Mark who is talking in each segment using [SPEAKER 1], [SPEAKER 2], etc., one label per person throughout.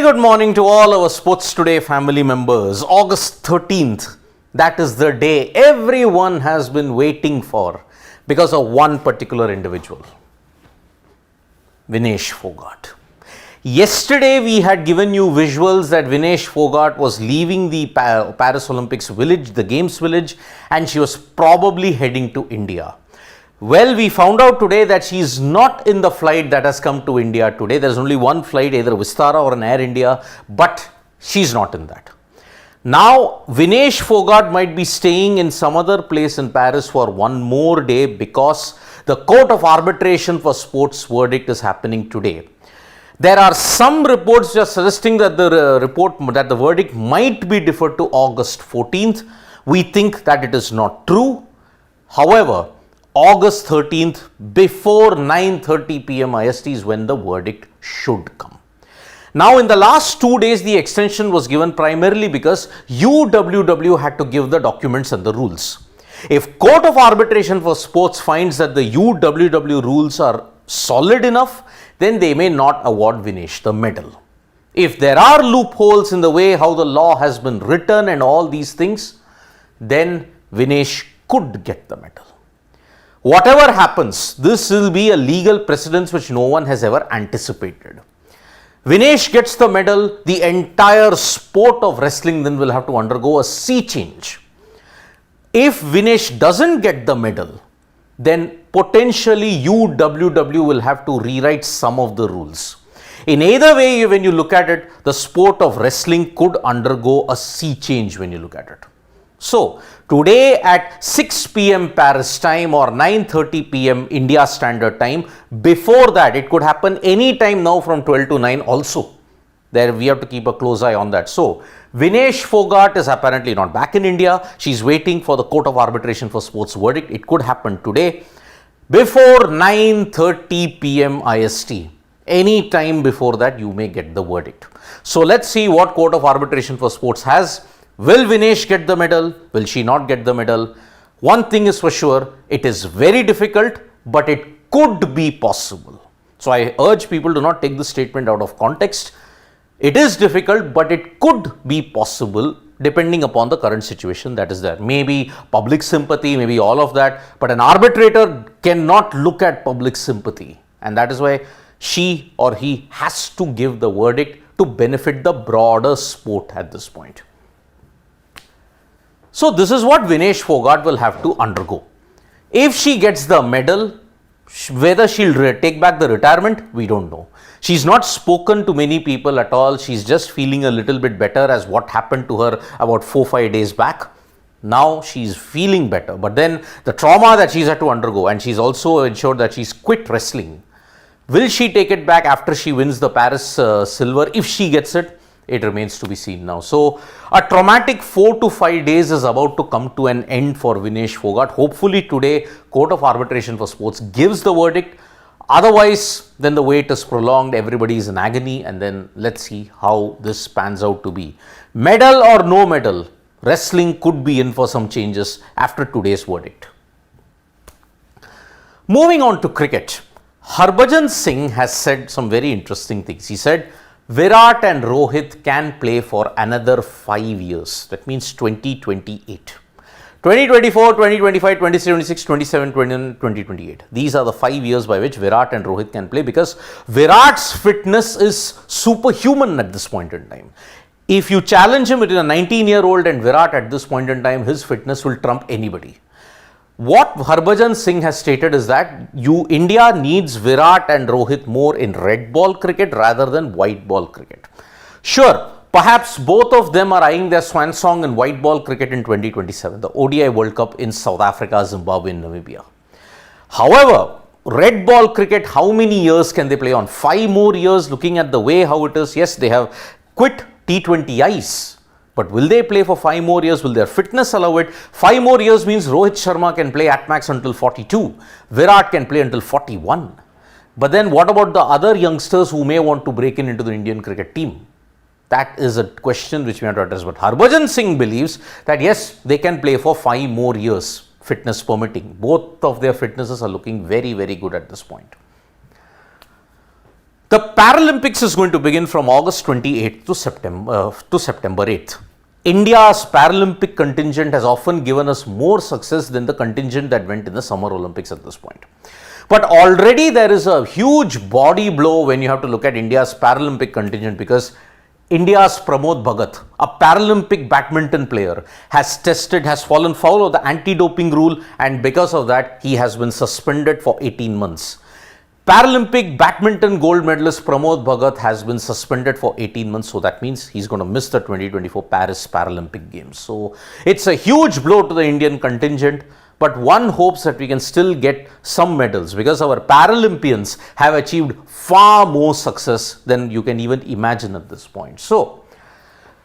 [SPEAKER 1] Good morning to all our Sports Today family members. August 13th, that is the day everyone has been waiting for because of one particular individual, Vinesh Phogat. Yesterday we had given you visuals that Vinesh Phogat was leaving the Paris Olympics village, the Games village, and she was probably heading to India. Well, we found out today that she is not in the flight that has come to India today. There is only one flight, either Vistara or an Air India, but she is not in that. Now, Vinesh Phogat might be staying in some other place in Paris for one more day because the Court of Arbitration for Sports verdict is happening today. There are some reports just suggesting that the verdict might be deferred to August 14th. We think that it is not true. However, August 13th before 9:30 p.m. IST is when the verdict should come. Now, in the last 2 days, the extension was given primarily because UWW had to give the documents and the rules. If Court of Arbitration for Sports finds that the UWW rules are solid enough, then they may not award Vinesh the medal. If there are loopholes in the way how the law has been written and all these things, then Vinesh could get the medal. Whatever happens, this will be a legal precedence which no one has ever anticipated. Vinesh gets the medal, the entire sport of wrestling then will have to undergo a sea change. If Vinesh doesn't get the medal, then potentially UWW will have to rewrite some of the rules. In either way, when you look at it, the sport of wrestling could undergo a sea change when you look at it. So, today at 6 p.m. Paris time or 9:30 p.m. India Standard Time, before that it could happen any time now from 12 to 9 also. There we have to keep a close eye on that. So, Vinesh Phogat is apparently not back in India. She is waiting for the Court of Arbitration for Sports verdict. It could happen today before 9:30 p.m. IST. Any time before that you may get the verdict. So, let's see what Court of Arbitration for Sports has. Will Vinesh get the medal? Will she not get the medal? One thing is for sure, it is very difficult, but it could be possible. So, I urge people to not take this statement out of context. It is difficult, but it could be possible depending upon the current situation that is there. Maybe public sympathy, maybe all of that, but an arbitrator cannot look at public sympathy, and that is why she or he has to give the verdict to benefit the broader sport at this point. So, this is what Vinesh Phogat will have to undergo. If she gets the medal, whether she'll take back the retirement, we don't know. She's not spoken to many people at all. She's just feeling a little bit better as what happened to her about 4-5 days back. Now she's feeling better, but then the trauma that she's had to undergo, and she's also ensured that she's quit wrestling. Will she take it back after she wins the Paris silver? If she gets it, it remains to be seen now. So, a traumatic 4 to 5 days is about to come to an end for Vinesh Phogat. Hopefully today, Court of Arbitration for Sports gives the verdict. Otherwise, then the wait is prolonged, everybody is in agony, and then let's see how this pans out to be. Medal or no medal, wrestling could be in for some changes after today's verdict. Moving on to cricket, Harbhajan Singh has said some very interesting things. He said, Virat and Rohit can play for another 5 years. That means 2028. 2024, 2025, 2026, 27, 29, 2028. These are the 5 years by which Virat and Rohit can play because Virat's fitness is superhuman at this point in time. If you challenge him, it is a 19-year-old, and Virat at this point in time, his fitness will trump anybody. What Harbhajan Singh has stated is that India needs Virat and Rohit more in red ball cricket rather than white ball cricket. Sure, perhaps both of them are eyeing their swan song in white ball cricket in 2027, the ODI World Cup in South Africa, Zimbabwe and Namibia. However, red ball cricket, how many years can they play on? 5 more years, looking at the way how it is. Yes, they have quit T20Is. But will they play for 5 more years? Will their fitness allow it? 5 more years means Rohit Sharma can play at max until 42. Virat can play until 41. But then what about the other youngsters who may want to break into the Indian cricket team? That is a question which we have to address. But Harbhajan Singh believes that yes, they can play for 5 more years, fitness permitting. Both of their fitnesses are looking very, very good at this point. The Paralympics is going to begin from August 28th to September 8th. India's Paralympic contingent has often given us more success than the contingent that went in the Summer Olympics at this point. But already there is a huge body blow when you have to look at India's Paralympic contingent, because India's Pramod Bhagat, a Paralympic badminton player, has fallen foul of the anti-doping rule, and because of that he has been suspended for 18 months. Paralympic badminton gold medalist Pramod Bhagat has been suspended for 18 months, so that means he's going to miss the 2024 Paris Paralympic Games. So it's a huge blow to the Indian contingent, but one hopes that we can still get some medals, because our Paralympians have achieved far more success than you can even imagine at this point. So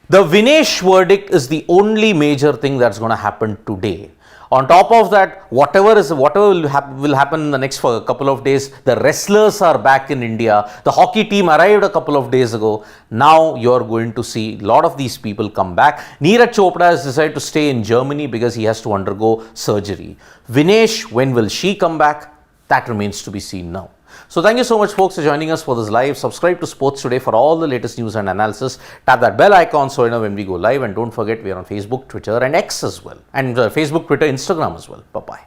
[SPEAKER 1] the Vinesh verdict is the only major thing that's going to happen today. On top of that, whatever will happen in the next couple of days, the wrestlers are back in India. The hockey team arrived a couple of days ago. Now you're going to see a lot of these people come back. Neeraj Chopra has decided to stay in Germany because he has to undergo surgery. Vinesh, when will she come back? That remains to be seen now. So thank you so much, folks, for joining us for this live. Subscribe to Sports Today for all the latest news and analysis. Tap that bell icon so you know when we go live. And don't forget, we are on Facebook, Twitter and X as well. And Facebook, Twitter, Instagram as well. Bye-bye.